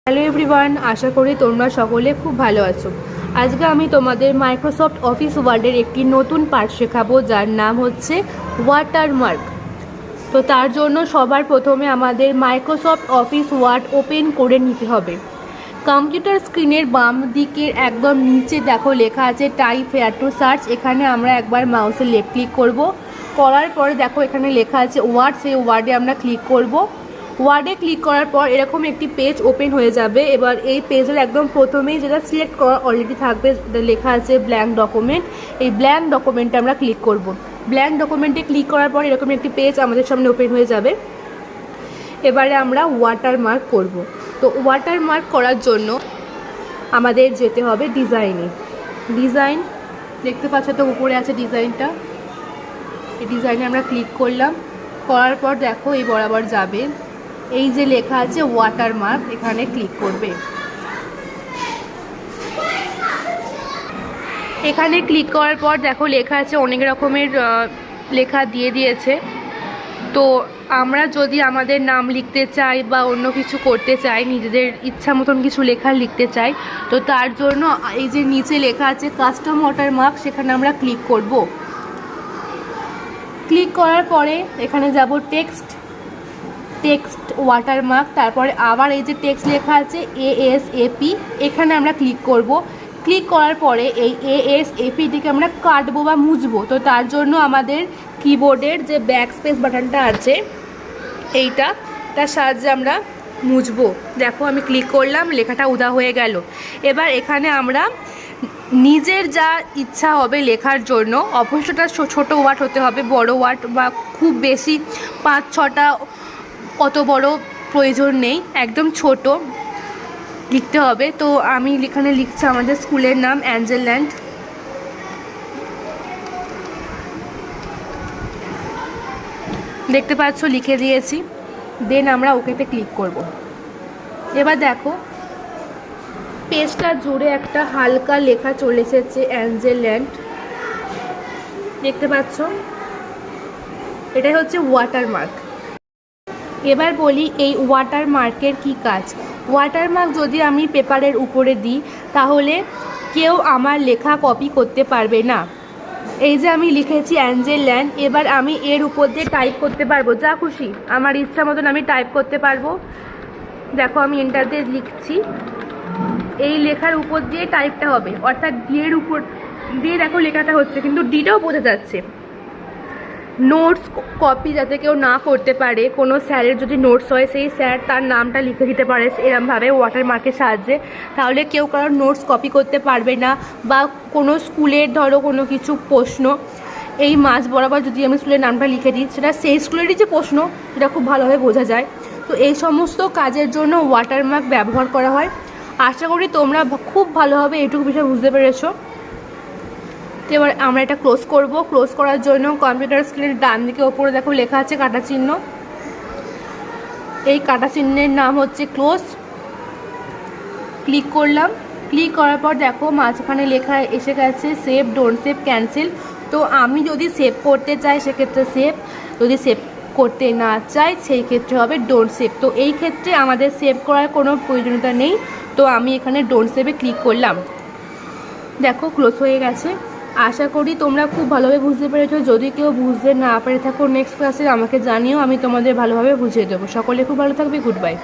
Hello everyone, আশা করি তোমরা সকলে খুব ভালো আছো। আজকে আমি তোমাদের মাইক্রোসফট অফিস ওয়ার্ডের একটি নতুন পার্ট শেখাবো, যার নাম হচ্ছে ওয়াটারমার্ক। তো তার জন্য সবার প্রথমে আমাদের মাইক্রোসফট অফিস ওয়ার্ড ওপেন করে নিতে হবে। কম্পিউটার স্ক্রিনের বাম দিকের একদম নিচে দেখো লেখা আছে টাইপ হেয়ার টু সার্চ। এখানে আমরা একবার মাউসের লেফট ক্লিক করব। করার পরে দেখো এখানে লেখা আছে ওয়ার্ড, সেই ওয়ার্ডে আমরা ক্লিক করব। ওয়ার্ডে ক্লিক করার পর এরকম একটি পেজ ওপেন হয়ে যাবে। এবার এই পেজের একদম প্রথমেই যেটা সিলেক্ট করা অলরেডি থাকবে, লেখা আছে ব্ল্যাঙ্ক ডকুমেন্ট। এই ব্ল্যাঙ্ক ডকুমেন্টে আমরা ক্লিক করব। ব্ল্যাঙ্ক ডকুমেন্টে ক্লিক করার পর এরকম একটি পেজ আমাদের সামনে ওপেন হয়ে যাবে। এবারে আমরা ওয়াটারমার্ক করব। তো ওয়াটারমার্ক করার জন্য আমাদের যেতে হবে ডিজাইনে। ডিজাইন দেখতে পাচ্ছ তো, উপরে আছে ডিজাইনটা। এই ডিজাইনে আমরা ক্লিক করলাম। করার পর দেখো এই বরাবর যাবে, এই যে লেখা আছে ওয়াটারমার্ক, এখানে ক্লিক করবে। এখানে ক্লিক করার পর দেখো লেখা আছে অনেক রকমের লেখা দিয়ে দিয়েছে। তো আমরা যদি আমাদের নাম লিখতে চাই বা অন্য কিছু করতে চাই, নিজেদের ইচ্ছা মতন কিছু লেখা লিখতে চাই, তো তার জন্য এই যে নিচে লেখা আছে কাস্টম ওয়াটারমার্ক, সেখানে আমরা ক্লিক করব। ক্লিক করার পরে এখানে যাব টেক্সট ওয়াটারমার্ক। তারপরে আবার এই যে টেক্সট লেখা আছে ASAP, এখানে আমরা ক্লিক করব। ক্লিক করার পরে এই ASAPটিকে আমরা কাটবো বা মুছবো। তো তার জন্য আমাদের কিবোর্ডের যে ব্যাকস্পেস বাটনটা আছে, তার সাহায্যে আমরা মুছবো। দেখো আমি ক্লিক করলাম, লেখাটা উদা হয়ে গেল। এবার এখানে আমরা নিজের যা ইচ্ছা হবে লেখার জন্য, অবশ্যটা ছোট ওয়ার্ড হতে হবে, বড় ওয়ার্ড বা খুব বেশি 5-6টা অত বড় প্রয়োজন নেই, একদম ছোট লিখতে হবে। তো আমি এখানে লিখছি আমাদের স্কুলের নাম অ্যাঞ্জেলল্যান্ড। দেখতে পাচ্ছ লিখে দিয়েছি। দেন আমরা ওকেতে ক্লিক করব। এবার দেখো পেজটা জুড়ে একটা হালকা লেখা চলে এসেছে অ্যাঞ্জেলল্যান্ড, দেখতে পাচ্ছ? এটাই হচ্ছে ওয়াটারমার্ক। এবার বলি এই ওয়াটারমার্কের কি কাজ। ওয়াটারমার্ক যদি আমি পেপারের উপরে দিই, তাহলে কেউ আমার লেখা কপি করতে পারবে না। এই যে আমি লিখেছি অ্যাঞ্জেলল্যান্ড, এবার আমি এর উপর দিয়ে টাইপ করতে পারবো, যা খুশি আমার ইচ্ছা মতন আমি টাইপ করতে পারবো। দেখো আমি এন্টার দিয়ে লিখছি, এই লেখার উপর দিয়ে টাইপটা হবে, অর্থাৎ ডিয়ের উপর দিয়ে দেখো লেখাটা হচ্ছে, কিন্তু ডিটাও বোঝা যাচ্ছে। নোটস কপি যাতে কেউ না করতে পারে, কোনো স্যারের যদি নোটস হয় সেই স্যার তার নামটা লিখে দিতে পারে এরমভাবে ওয়াটারমার্কের সাহায্যে, তাহলে কেউ কারোর নোটস কপি করতে পারবে না। বা কোনো স্কুলের ধরো কোনো কিছু প্রশ্ন, এই মাঝ বরাবর যদি আমি স্কুলের নামটা লিখে দিই, সেটা সেই স্কুলেরই যে প্রশ্ন সেটা খুব ভালোভাবে বোঝা যায়। তো এই সমস্ত কাজের জন্য ওয়াটারমার্ক ব্যবহার করা হয়। আশা করি তোমরা খুব ভালোভাবে এইটুকু বিষয় বুঝতে পেরেছো। তো এবার আমরা এটা ক্লোজ করব। ক্লোজ করার জন্য কম্পিউটার স্ক্রিনের ডান দিকে ওপরে দেখো লেখা আছে কাটা চিহ্ন, এই কাটা চিহ্নের নাম হচ্ছে ক্লোজ। ক্লিক করলাম। ক্লিক করার পর দেখো মাঝখানে লেখা এসে গেছে সেভ, ডোন্ট সেভ, ক্যান্সেল। তো আমি যদি সেভ করতে চাই সেক্ষেত্রে সেভ, যদি সেভ করতে না চাই সেই ক্ষেত্রে হবে ডোন্ট সেভ। তো এই ক্ষেত্রে আমাদের সেভ করার কোনো প্রয়োজনীয়তা নেই। তো আমি এখানে ডোন্ট সেভে ক্লিক করলাম। দেখো ক্লোজ হয়ে গেছে। আশা করি তোমরা খুব ভালোভাবে বুঝতে পেরেছো। যদি কেউ বুঝতে না পেরে থাকো নেক্সট ক্লাসে আমাকে জানিও, আমি তোমাদের ভালোভাবে বুঝিয়ে দেবো। সকলে খুব ভালো থাকবে। Good bye.